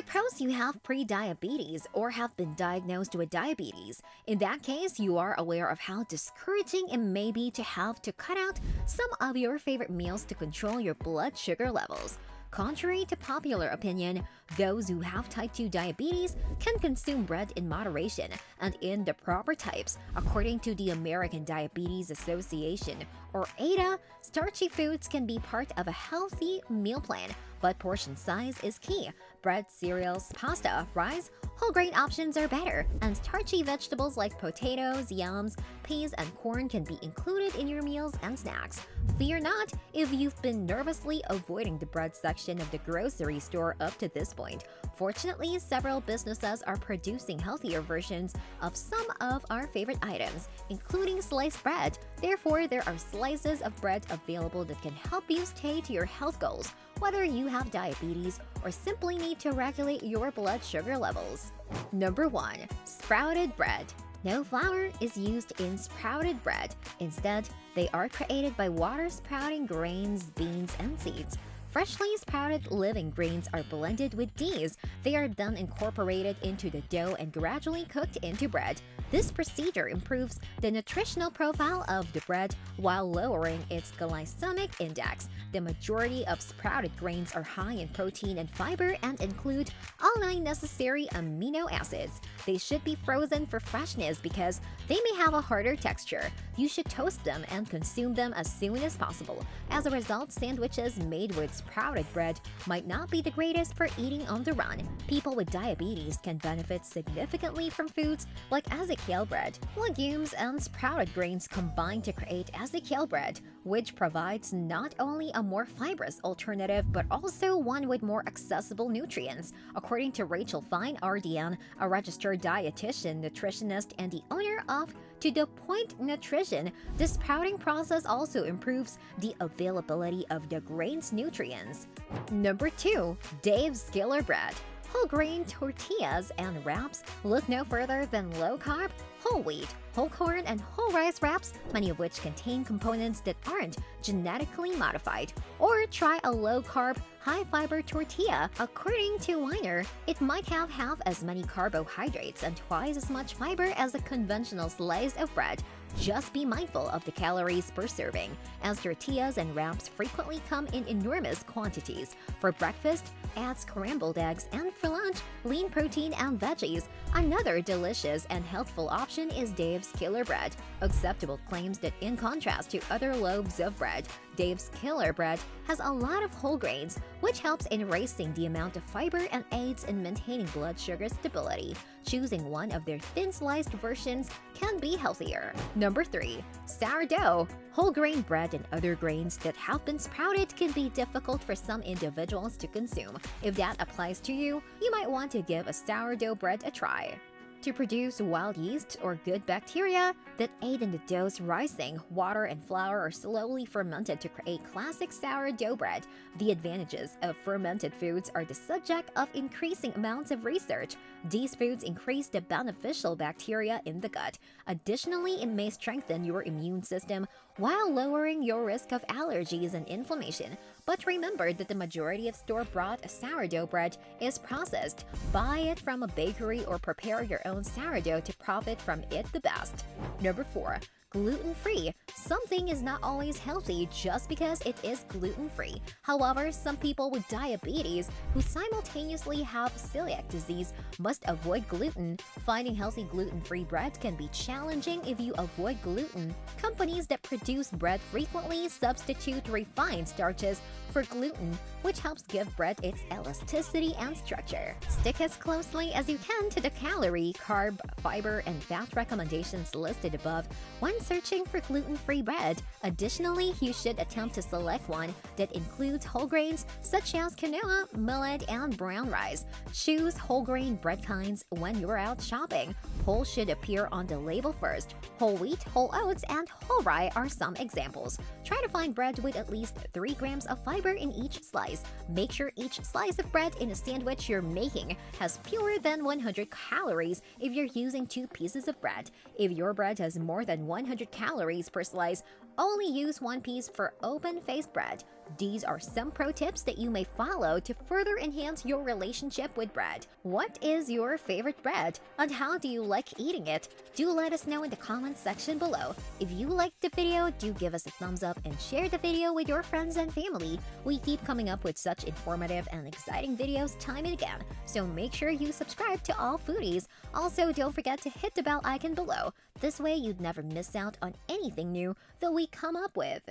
Suppose you have pre-diabetes or have been diagnosed with diabetes. In that case, you are aware of how discouraging it may be to have to cut out some of your favorite meals to control your blood sugar levels. Contrary to popular opinion, those who have type 2 diabetes can consume bread in moderation and in the proper types. According to the American Diabetes Association, or ADA, starchy foods can be part of a healthy meal plan, but portion size is key. Bread, cereals, pasta, rice, whole grain options are better, and starchy vegetables like potatoes, yams, peas, and corn can be included in your meals and snacks. Fear not if you've been nervously avoiding the bread section of the grocery store up to this point. Fortunately, several businesses are producing healthier versions of some of our favorite items, including sliced bread. Therefore, there are slices of bread available that can help you stay to your health goals, whether you have diabetes or simply need to regulate your blood sugar levels. Number 1. Sprouted bread. No flour is used in sprouted bread. Instead, they are created by water-sprouting grains, beans, and seeds. Freshly sprouted living grains are blended with these. They are then incorporated into the dough and gradually cooked into bread. This procedure improves the nutritional profile of the bread while lowering its glycemic index. The majority of sprouted grains are high in protein and fiber and include all 9 necessary amino acids. They should be frozen for freshness because they may have a harder texture. You should toast them and consume them as soon as possible. As a result, sandwiches made with sprouted bread might not be the greatest for eating on the run. People with diabetes can benefit significantly from foods like Ezekiel bread. Legumes and sprouted grains combine to create Ezekiel bread, which provides not only a more fibrous alternative but also one with more accessible nutrients. According to Rachel Fine, RDN, a registered dietitian, nutritionist, and the owner of To The Point Nutrition, the sprouting process also improves the availability of the grain's nutrients. Number 2. Dave's Killer Bread. Whole grain tortillas and wraps look no further than low-carb, whole wheat, whole corn, and whole rice wraps, many of which contain components that aren't genetically modified. Or try a low-carb, high-fiber tortilla. According to Weiner, it might have half as many carbohydrates and twice as much fiber as a conventional slice of bread. Just be mindful of the calories per serving, as tortillas and wraps frequently come in enormous quantities. For breakfast, add scrambled eggs, and for lunch, lean protein and veggies. Another delicious and healthful option is Dave's Killer Bread. Acceptable claims that in contrast to other loaves of bread, Dave's Killer Bread has a lot of whole grains, which helps in raising the amount of fiber and aids in maintaining blood sugar stability. Choosing one of their thin-sliced versions can be healthier. Number 3. Sourdough. Whole grain bread and other grains that have been sprouted can be difficult for some individuals to consume. If that applies to you, you might want to give a sourdough bread a try. To produce wild yeast or good bacteria that aid in the dough's rising, water and flour are slowly fermented to create classic sourdough bread. The advantages of fermented foods are the subject of increasing amounts of research. These foods increase the beneficial bacteria in the gut. Additionally, it may strengthen your immune system while lowering your risk of allergies and inflammation. But remember that the majority of store-bought sourdough bread is processed. Buy it from a bakery or prepare your own sourdough to profit from it the best. Number 4. Gluten-free. Something is not always healthy just because it is gluten-free. However, some people with diabetes who simultaneously have celiac disease must avoid gluten. Finding healthy gluten-free bread can be challenging if you avoid gluten. Companies that produce bread frequently substitute refined starches for gluten, which helps give bread its elasticity and structure. Stick as closely as you can to the calorie, carb, fiber, and fat recommendations listed above when searching for gluten-free bread. Additionally, you should attempt to select one that includes whole grains such as quinoa, millet, and brown rice. Choose whole grain bread kinds when you're out shopping. Whole should appear on the label first. Whole wheat, whole oats, and whole rye are some examples. Try to find bread with at least 3 grams of fiber in each slice. Make sure each slice of bread in a sandwich you're making has fewer than 100 calories if you're using 2 pieces of bread. If your bread has more than 100 calories per slice, only use 1 piece for open-faced bread. These are some pro tips that you may follow to further enhance your relationship with bread. What is your favorite bread, and how do you like eating it? Do let us know in the comments section below. If you liked the video, do give us a thumbs up and share the video with your friends and family. We keep coming up with such informative and exciting videos time and again, so make sure you subscribe to all Foodies. Also, don't forget to hit the bell icon below. This way you'd never miss out on anything new that we come up with.